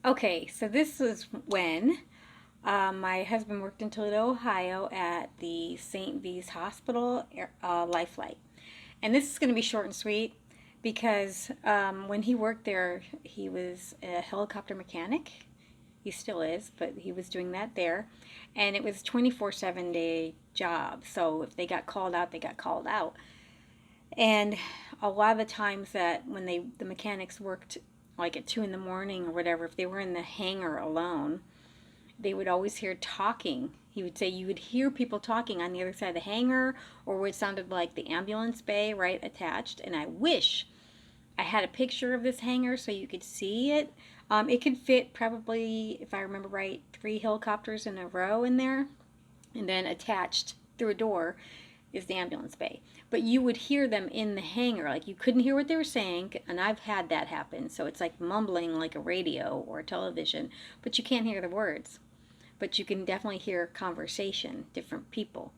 Okay, so this was when my husband worked in Toledo, Ohio at the St V's Hospital Lifeline. And this is going to be short and sweet because when he worked there, he was a helicopter mechanic. He still is, but he was doing that there. And it was 24/7 day job. So if they got called out, they got called out. And a lot of the times that when the mechanics worked like at 2 in the morning or whatever, if they were in the hangar alone, they would always hear talking. He would say you would hear people talking on the other side of the hangar, or what sounded like the ambulance bay right attached. And I wish I had a picture of this hangar so you could see it. It could fit probably, if I remember right, 3 helicopters in a row in there, and then attached through a door is the ambulance bay. But you would hear them in the hangar. Like you couldn't hear what they were saying, and I've had that happen. So it's like mumbling like a radio or a television, but you can't hear the words. But you can definitely hear conversation, different people.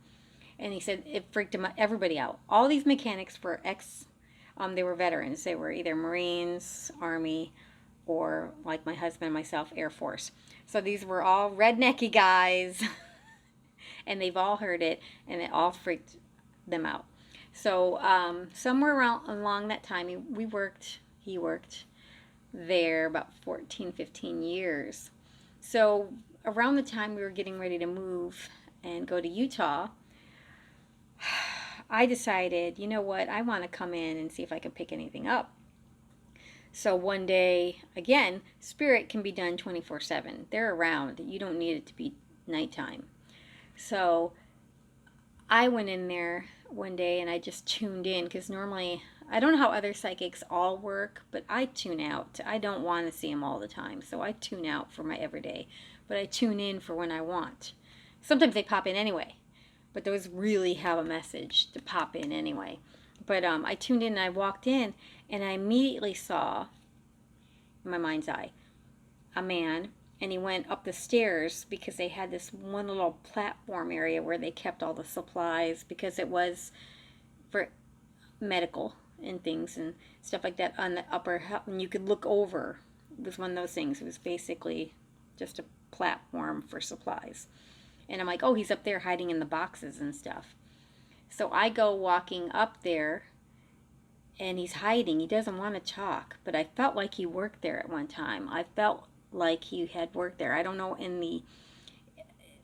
And he said it freaked him everybody out. All these mechanics were they were veterans. They were either Marines, Army, or like my husband and myself, Air Force. So these were all rednecky guys, and they've all heard it, and it all freaked them out. So somewhere around along that time, he worked there about 14, 15 years. So around the time we were getting ready to move and go to Utah, I decided, you know what, I want to come in and see if I can pick anything up. So one day, again, spirit can be done 24/7. They're around. You don't need it to be nighttime. So I went in there one day and I just tuned in because normally I don't know how other psychics all work, but I tune out. I don't want to see them all the time, so I tune out for my everyday, but I tune in for when I want. Sometimes they pop in anyway, but those really have a message to pop in anyway. But I tuned in and I walked in and I immediately saw, in my mind's eye, a man, and he went up the stairs because they had this one little platform area where they kept all the supplies because it was for medical and things and stuff like that on the upper, and you could look over. It was one of those things. It was basically just a platform for supplies. And I'm like, oh, he's up there hiding in the boxes and stuff. So I go walking up there and he's hiding. He doesn't want to talk, but I felt like he worked there at one time. I felt like he had worked there. I don't know in the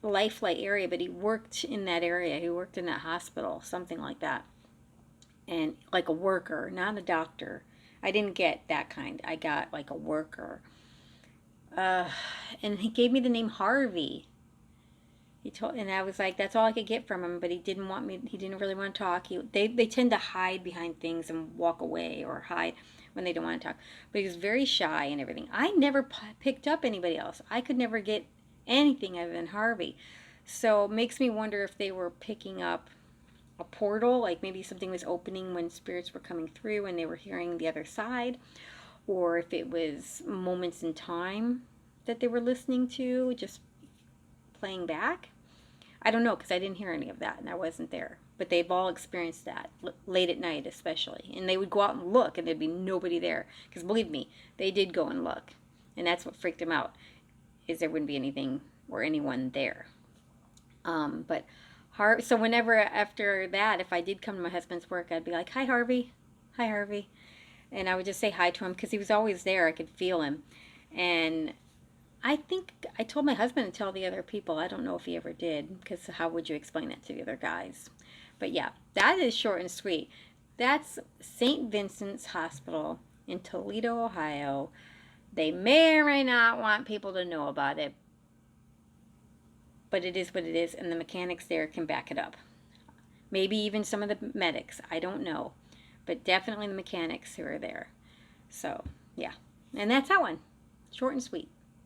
Lifeline area, but he worked in that area. He worked in that hospital, something like that. And like a worker, not a doctor. I didn't get that kind. I got like a worker. Uh, and he gave me the name Harvey. And I was like, that's all I could get from him. But he didn't want me. He didn't really want to talk. They tend to hide behind things and walk away or hide when they don't want to talk. But he was very shy and everything. I never picked up anybody else. I could never get anything other than Harvey. So it makes me wonder if they were picking up a portal, like maybe something was opening when spirits were coming through and they were hearing the other side, or if it was moments in time that they were listening to, just playing back. I don't know because I didn't hear any of that and I wasn't there. But they've all experienced that late at night, especially. And they would go out and look, and there'd be nobody there. Because believe me, they did go and look, and that's what freaked them out, is there wouldn't be anything or anyone there. But so whenever after that, if I did come to my husband's work, I'd be like, "Hi, Harvey. Hi, Harvey," and I would just say hi to him because he was always there. I could feel him, and I think I told my husband to tell the other people. I don't know if he ever did, because how would you explain that to the other guys? But yeah, that is short and sweet. That's St. Vincent's Hospital in Toledo, Ohio. They may or may not want people to know about it, but it is what it is, and the mechanics there can back it up. Maybe even some of the medics. I don't know, but definitely the mechanics who are there. So, yeah. And that's that one. Short and sweet.